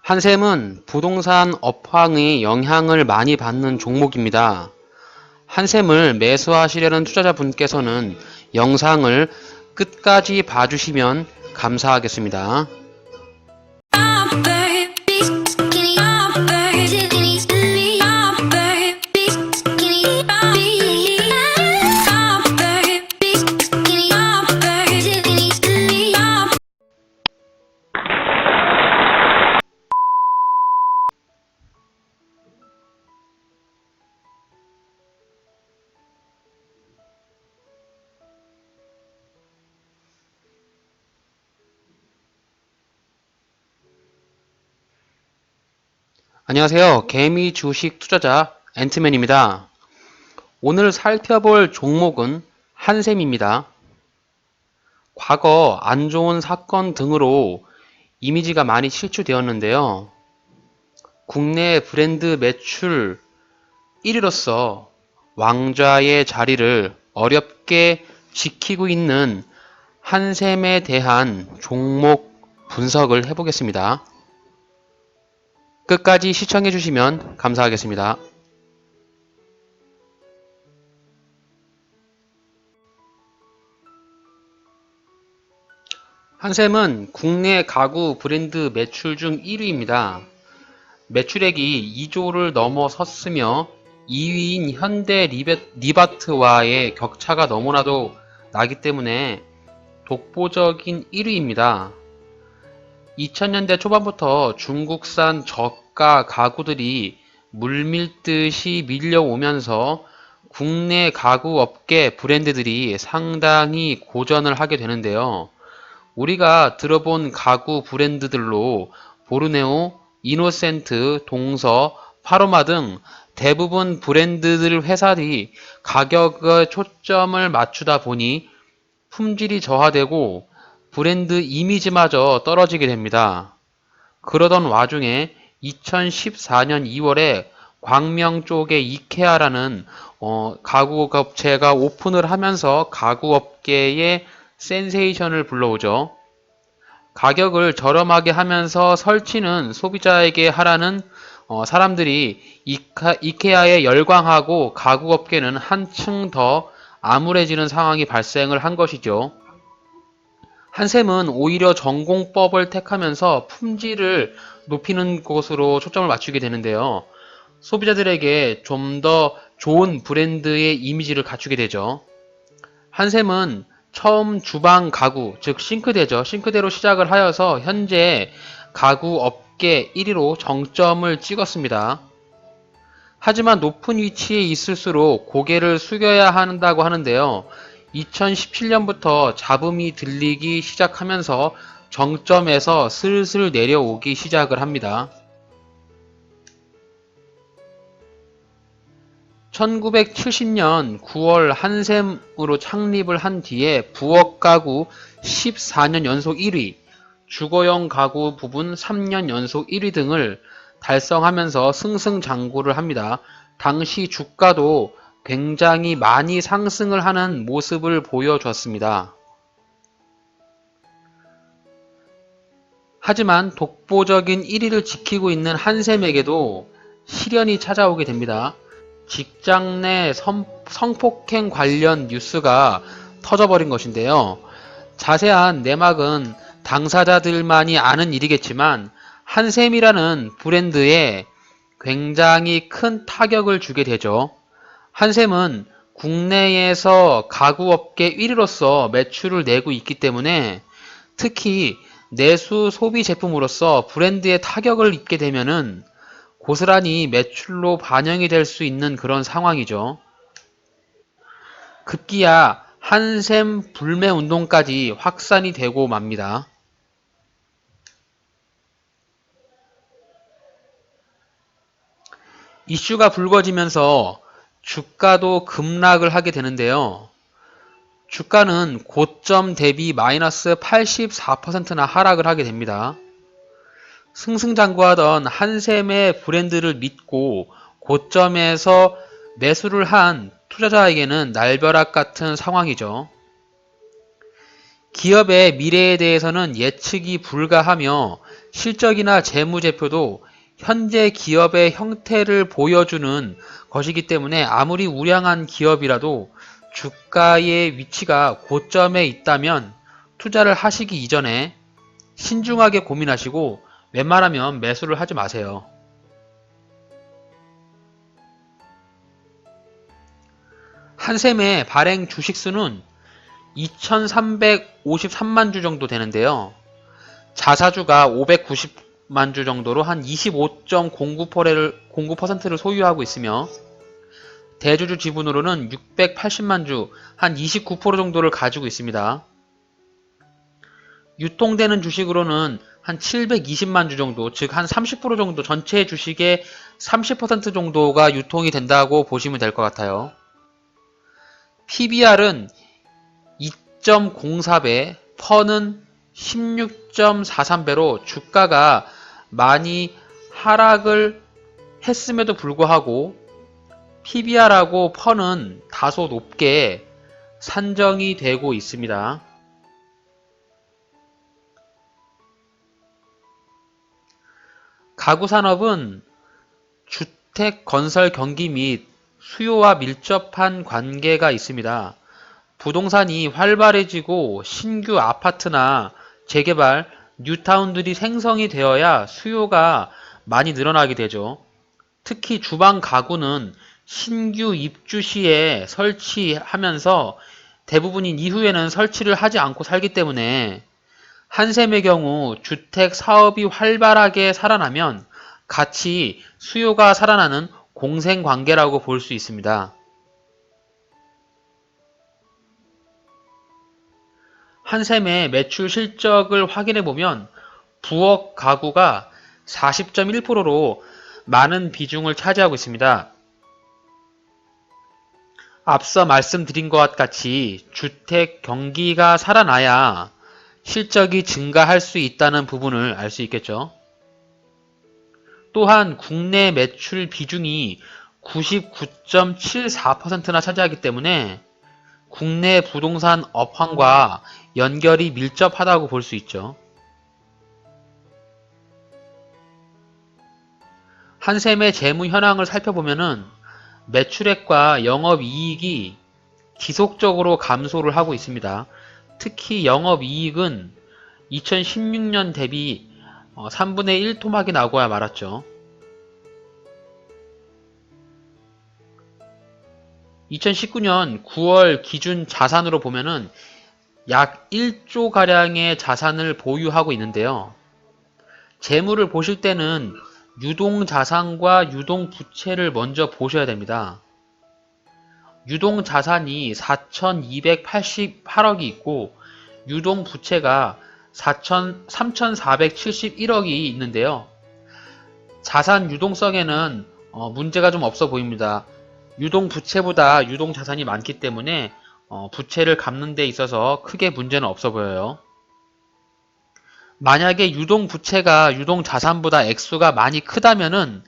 한샘은 부동산 업황의 영향을 많이 받는 종목입니다. 한샘을 매수하시려는 투자자분께서는 영상을 끝까지 봐주시면 감사하겠습니다. 안녕하세요. 개미 주식 투자자 앤트맨입니다. 오늘 살펴볼 종목은 한샘입니다. 과거 안 좋은 사건 등으로 이미지가 많이 실추되었는데요. 국내 브랜드 매출 1위로서 왕좌의 자리를 어렵게 지키고 있는 한샘에 대한 종목 분석을 해보겠습니다. 끝까지 시청해 주시면 감사하겠습니다. 한샘은 국내 가구 브랜드 매출 중 1위입니다. 매출액이 2조를 넘어섰으며 2위인 현대 리바트와의 격차가 너무나도 나기 때문에 독보적인 1위입니다. 2000년대 초반부터 중국산 저가 가구들이 물밀듯이 밀려오면서 국내 가구 업계 브랜드들이 상당히 고전을 하게 되는데요. 우리가 들어본 가구 브랜드들로 보르네오, 이노센트, 동서, 파로마 등 대부분 브랜드들 회사들이 가격에 초점을 맞추다 보니 품질이 저하되고 브랜드 이미지마저 떨어지게 됩니다. 그러던 와중에 2014년 2월에 광명 쪽에 이케아라는 가구업체가 오픈을 하면서 가구업계에 센세이션을 불러오죠. 가격을 저렴하게 하면서 설치는 소비자에게 하라는 사람들이 이케아에 열광하고 가구업계는 한층 더 암울해지는 상황이 발생을 한 것이죠. 한샘은 오히려 전공법을 택하면서 품질을 높이는 곳으로 초점을 맞추게 되는데요. 소비자들에게 좀 더 좋은 브랜드의 이미지를 갖추게 되죠. 한샘은 처음 주방 가구, 즉 싱크대죠. 싱크대로 시작을 하여서 현재 가구 업계 1위로 정점을 찍었습니다. 하지만 높은 위치에 있을수록 고개를 숙여야 한다고 하는데요. 2017년부터 잡음이 들리기 시작하면서 정점에서 슬슬 내려오기 시작을 합니다. 1970년 9월 한샘으로 창립을 한 뒤에 부엌 가구 14년 연속 1위, 주거용 가구 부분 3년 연속 1위 등을 달성하면서 승승장구를 합니다. 당시 주가도 굉장히 많이 상승을 하는 모습을 보여줬습니다. 하지만 독보적인 1위를 지키고 있는 한샘에게도 시련이 찾아오게 됩니다. 직장 내 성폭행 관련 뉴스가 터져버린 것인데요. 자세한 내막은 당사자들만이 아는 일이겠지만 한샘이라는 브랜드에 굉장히 큰 타격을 주게 되죠. 한샘은 국내에서 가구업계 1위로서 매출을 내고 있기 때문에 특히 내수 소비 제품으로서 브랜드에 타격을 입게 되면은 고스란히 매출로 반영이 될 수 있는 그런 상황이죠. 급기야 한샘 불매 운동까지 확산이 되고 맙니다. 이슈가 불거지면서 주가도 급락을 하게 되는데요. 주가는 고점 대비 마이너스 84%나 하락을 하게 됩니다. 승승장구하던 한샘의 브랜드를 믿고 고점에서 매수를 한 투자자에게는 날벼락 같은 상황이죠. 기업의 미래에 대해서는 예측이 불가하며 실적이나 재무제표도 현재 기업의 형태를 보여주는 것이기 때문에 아무리 우량한 기업이라도 주가의 위치가 고점에 있다면 투자를 하시기 이전에 신중하게 고민하시고 웬만하면 매수를 하지 마세요. 한샘의 발행 주식수는 2353만 주 정도 되는데요. 자사주가 590만 주 정도로 한 25.09%를 소유하고 있으며 대주주 지분으로는 680만 주, 한 29% 정도를 가지고 있습니다. 유통되는 주식으로는 한 720만 주 정도, 즉 한 30% 정도, 전체 주식의 30% 정도가 유통이 된다고 보시면 될 것 같아요. PBR은 2.04배, 퍼는 16.43배로 주가가 많이 하락을 했음에도 불구하고 PBR하고 퍼는 다소 높게 산정이 되고 있습니다. 가구산업은 주택 건설 경기 및 수요와 밀접한 관계가 있습니다. 부동산이 활발해지고 신규 아파트나 재개발, 뉴타운들이 생성이 되어야 수요가 많이 늘어나게 되죠. 특히 주방 가구는 신규 입주 시에 설치하면서 대부분인 이후에는 설치를 하지 않고 살기 때문에 한샘의 경우 주택 사업이 활발하게 살아나면 같이 수요가 살아나는 공생관계라고 볼 수 있습니다. 한샘의 매출 실적을 확인해 보면 부엌 가구가 40.1%로 많은 비중을 차지하고 있습니다. 앞서 말씀드린 것 같이 주택 경기가 살아나야 실적이 증가할 수 있다는 부분을 알 수 있겠죠. 또한 국내 매출 비중이 99.74%나 차지하기 때문에 국내 부동산 업황과 연결이 밀접하다고 볼 수 있죠. 한샘의 재무 현황을 살펴보면은 매출액과 영업이익이 지속적으로 감소를 하고 있습니다. 특히 영업이익은 2016년 대비 3분의 1 토막이 나고야 말았죠. 2019년 9월 기준 자산으로 보면은 약 1조 가량의 자산을 보유하고 있는데요. 재물을 보실 때는 유동자산과 유동부채를 먼저 보셔야 됩니다. 유동자산이 4,288억이 있고 유동부채가 3,471억이 있는데요. 자산 유동성에는 문제가 좀 없어 보입니다. 유동부채보다 유동자산이 많기 때문에 부채를 갚는 데 있어서 크게 문제는 없어 보여요. 만약에 유동부채가 유동자산보다 액수가 많이 크다면은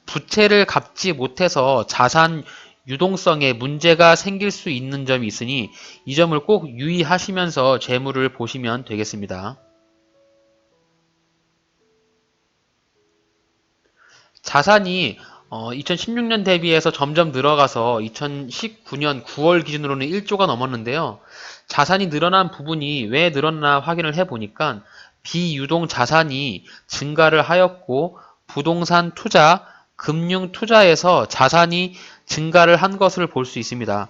부채를 갚지 못해서 자산 유동성에 문제가 생길 수 있는 점이 있으니 이 점을 꼭 유의하시면서 재물을 보시면 되겠습니다. 자산이 2016년 대비해서 점점 늘어가서 2019년 9월 기준으로는 1조가 넘었는데요. 자산이 늘어난 부분이 왜 늘었나 확인을 해보니까 비유동 자산이 증가를 하였고 부동산 투자, 금융 투자에서 자산이 증가를 한 것을 볼 수 있습니다.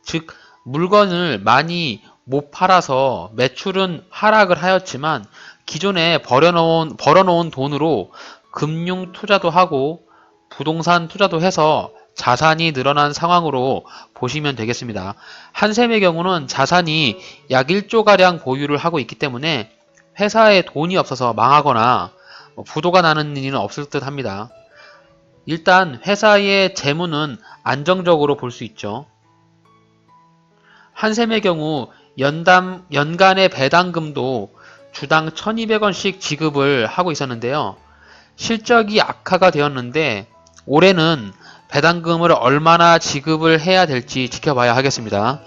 즉 물건을 많이 못 팔아서 매출은 하락을 하였지만 기존에 벌어놓은 돈으로 금융 투자도 하고 부동산 투자도 해서 자산이 늘어난 상황으로 보시면 되겠습니다. 한샘의 경우는 자산이 약 1조가량 보유를 하고 있기 때문에 회사에 돈이 없어서 망하거나 부도가 나는 일은 없을 듯 합니다. 일단 회사의 재무는 안정적으로 볼 수 있죠. 한샘의 경우 연간의 배당금도 주당 1,200원씩 지급을 하고 있었는데요. 실적이 악화가 되었는데 올해는 배당금을 얼마나 지급을 해야 될지 지켜봐야 하겠습니다.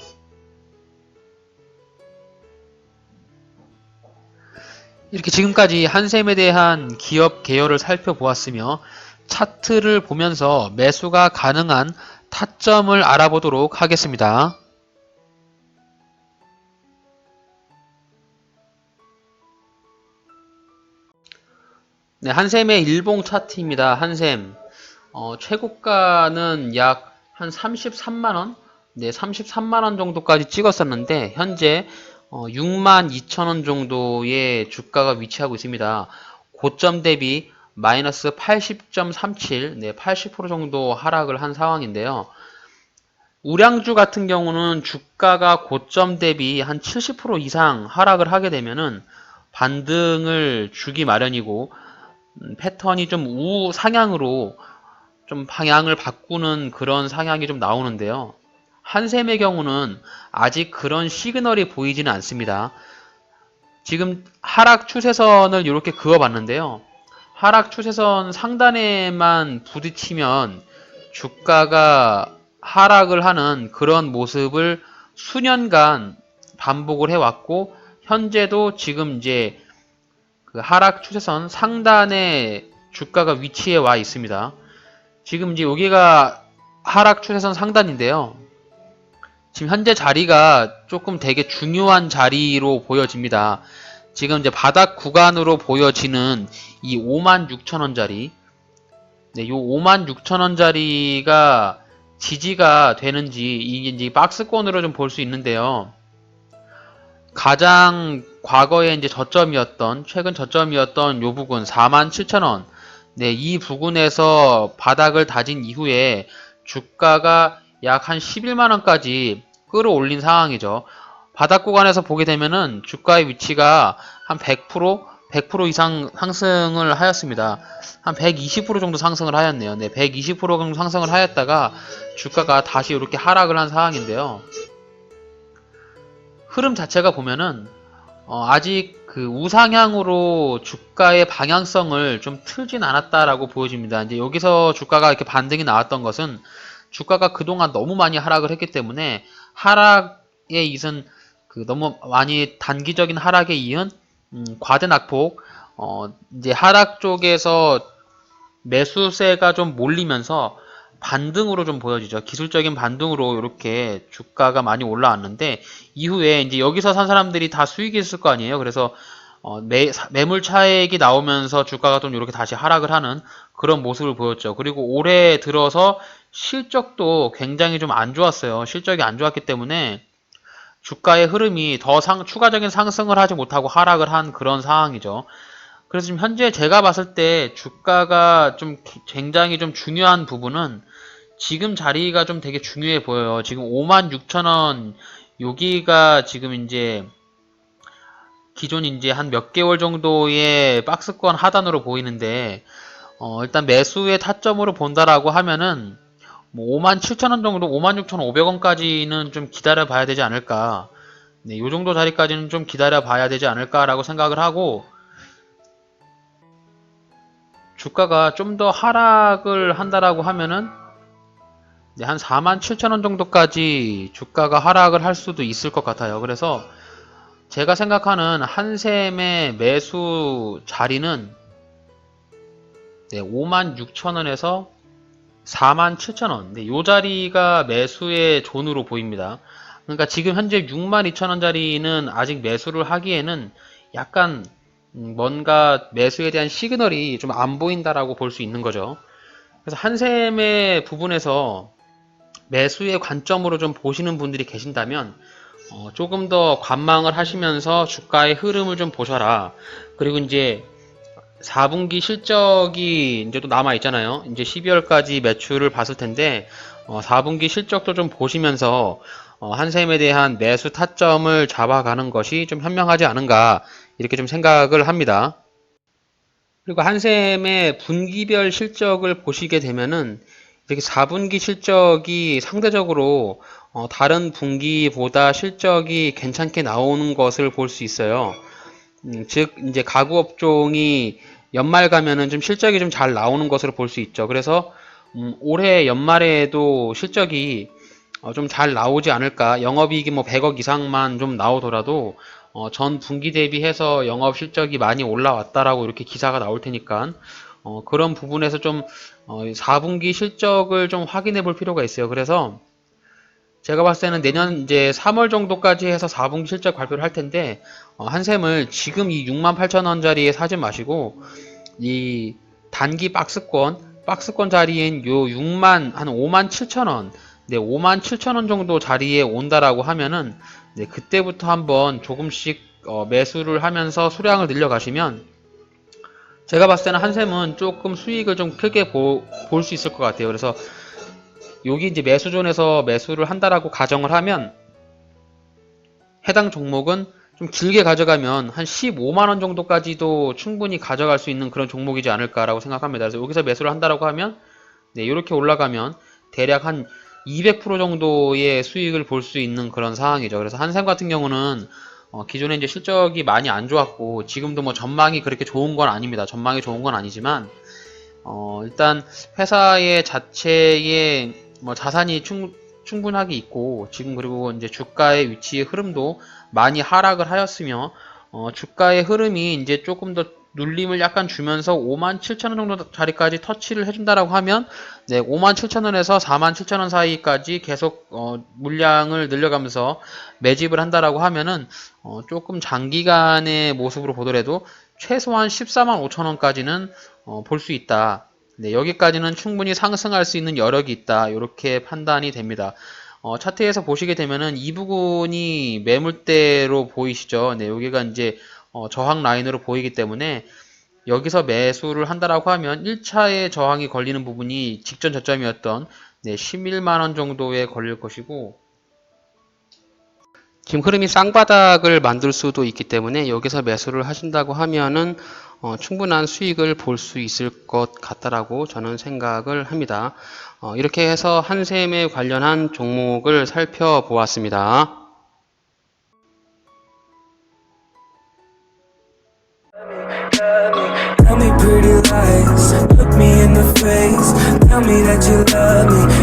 이렇게 지금까지 한샘에 대한 기업 개요를 살펴보았으며 차트를 보면서 매수가 가능한 타점을 알아보도록 하겠습니다. 네, 한샘의 일봉 차트입니다. 한샘 최고가는 약 한 33만원? 네, 33만원 정도까지 찍었었는데 현재 62,000원 정도의 주가가 위치하고 있습니다. 고점 대비 마이너스 80.37, 네, 80% 정도 하락을 한 상황인데요. 우량주 같은 경우는 주가가 고점 대비 한 70% 이상 하락을 하게 되면은 반등을 주기 마련이고 패턴이 좀 우상향으로 좀 방향을 바꾸는 그런 상향이 좀 나오는데요. 한샘의 경우는 아직 그런 시그널이 보이지는 않습니다. 지금 하락 추세선을 이렇게 그어봤는데요. 하락 추세선 상단에만 부딪히면 주가가 하락을 하는 그런 모습을 수년간 반복을 해왔고 현재도 지금 이제 그 하락 추세선 상단에 주가가 위치해 와 있습니다. 지금 이제 여기가 하락 추세선 상단인데요. 지금 현재 자리가 조금 되게 중요한 자리로 보여집니다. 지금 이제 바닥 구간으로 보여지는 이 56,000원짜리, 네, 요 56,000원짜리가 지지가 되는지 이게 이제 박스권으로 좀 볼 수 있는데요. 가장 과거에 이제 최근 저점이었던 요 부분 47,000원, 네, 이 부근에서 바닥을 다진 이후에 주가가 약 한 11만원까지 끌어올린 상황이죠. 바닥 구간에서 보게 되면은 주가의 위치가 한 100% 이상 상승을 하였습니다. 한 120% 정도 상승을 하였네요. 네, 120% 정도 상승을 하였다가 주가가 다시 이렇게 하락을 한 상황인데요. 흐름 자체가 보면은 아직 그 우상향으로 주가의 방향성을 좀 틀진 않았다라고 보여집니다. 이제 여기서 주가가 이렇게 반등이 나왔던 것은 주가가 그동안 너무 많이 하락을 했기 때문에 하락에 이은 그 너무 많이 단기적인 하락에 이은 과대 낙폭 이제 하락 쪽에서 매수세가 좀 몰리면서 반등으로 좀 보여지죠. 기술적인 반등으로 이렇게 주가가 많이 올라왔는데 이후에 이제 여기서 산 사람들이 다 수익이 있을 거 아니에요. 그래서 매물 차익이 나오면서 주가가 좀 이렇게 다시 하락을 하는 그런 모습을 보였죠. 그리고 올해 들어서 실적도 굉장히 좀 안 좋았어요. 실적이 안 좋았기 때문에 주가의 흐름이 더 추가적인 상승을 하지 못하고 하락을 한 그런 상황이죠. 그래서 지금 현재 제가 봤을 때 주가가 좀 굉장히 좀 중요한 부분은 지금 자리가 좀 되게 중요해 보여요. 지금 56,000원 여기가 지금 이제 기존 이제 한 몇 개월 정도의 박스권 하단으로 보이는데 일단 매수의 타점으로 본다라고 하면은 뭐 57,000원 정도, 56,500원까지는 좀 기다려 봐야 되지 않을까. 네, 요 정도 자리까지는 좀 기다려 봐야 되지 않을까라고 생각을 하고 주가가 좀 더 하락을 한다라고 하면은 네, 한 47,000원 정도까지 주가가 하락을 할 수도 있을 것 같아요. 그래서 제가 생각하는 한샘의 매수 자리는 네, 56,000원에서 47,000원. 네, 요 자리가 매수의 존으로 보입니다. 그러니까 지금 현재 62,000원짜리는 아직 매수를 하기에는 약간 뭔가 매수에 대한 시그널이 좀 안 보인다라고 볼 수 있는 거죠. 그래서 한샘의 부분에서 매수의 관점으로 좀 보시는 분들이 계신다면 조금 더 관망을 하시면서 주가의 흐름을 좀 보셔라. 그리고 이제 4분기 실적이 이제 또 남아 있잖아요. 이제 12월까지 매출을 봤을 텐데 4분기 실적도 좀 보시면서 한샘에 대한 매수 타점을 잡아가는 것이 좀 현명하지 않은가 이렇게 좀 생각을 합니다. 그리고 한샘의 분기별 실적을 보시게 되면은 이렇게 4분기 실적이 상대적으로 다른 분기보다 실적이 괜찮게 나오는 것을 볼 수 있어요. 즉 이제 가구 업종이 연말 가면은 좀 실적이 좀 잘 나오는 것으로 볼 수 있죠. 그래서 올해 연말에도 실적이 좀 잘 나오지 않을까. 영업이익이 뭐 100억 이상만 좀 나오더라도 전 분기 대비해서 영업 실적이 많이 올라왔다라고 이렇게 기사가 나올 테니까 그런 부분에서 좀 4분기 실적을 좀 확인해 볼 필요가 있어요. 그래서 제가 봤을 때는 내년 이제 3월 정도까지 해서 4분기 실적 발표를 할 텐데 한샘을 지금 이 68,000원짜리에 사지 마시고 이 단기 박스권 자리인 요 57,000원, 네, 57,000원 정도 자리에 온다라고 하면은 네, 그때부터 한번 조금씩 매수를 하면서 수량을 늘려가시면 제가 봤을 때는 한샘은 조금 수익을 좀 크게 볼 수 있을 것 같아요. 그래서 여기 이제 매수존에서 매수를 한다라고 가정을 하면 해당 종목은 좀 길게 가져가면 한 15만원 정도까지도 충분히 가져갈 수 있는 그런 종목이지 않을까라고 생각합니다. 그래서 여기서 매수를 한다라고 하면 네, 이렇게 올라가면 대략 한 200% 정도의 수익을 볼 수 있는 그런 상황이죠. 그래서 한샘 같은 경우는 기존에 이제 실적이 많이 안 좋았고 지금도 뭐 전망이 그렇게 좋은 건 아닙니다. 전망이 좋은 건 아니지만 일단 회사의 자체의 뭐 자산이 충분하게 있고 지금 그리고 이제 주가의 위치의 흐름도 많이 하락을 하였으며 주가의 흐름이 이제 조금 더 눌림을 약간 주면서 57,000원 정도 자리까지 터치를 해준다라고 하면 네, 57,000원에서 47,000원 사이까지 계속 물량을 늘려가면서 매집을 한다라고 하면은 조금 장기간의 모습으로 보더라도 최소한 145,000원까지는 볼 수 있다. 네, 여기까지는 충분히 상승할 수 있는 여력이 있다. 이렇게 판단이 됩니다. 차트에서 보시게 되면은 이 부분이 매물대로 보이시죠? 네, 여기가 이제 저항 라인으로 보이기 때문에 여기서 매수를 한다라고 하면 1차의 저항이 걸리는 부분이 직전 저점이었던 네, 11만원 정도에 걸릴 것이고 지금 흐름이 쌍바닥을 만들 수도 있기 때문에 여기서 매수를 하신다고 하면은 충분한 수익을 볼 수 있을 것 같다라고 저는 생각을 합니다. 이렇게 해서 한샘에 관련한 종목을 살펴보았습니다. Tell me pretty lies, look me in the face. Tell me that you love me.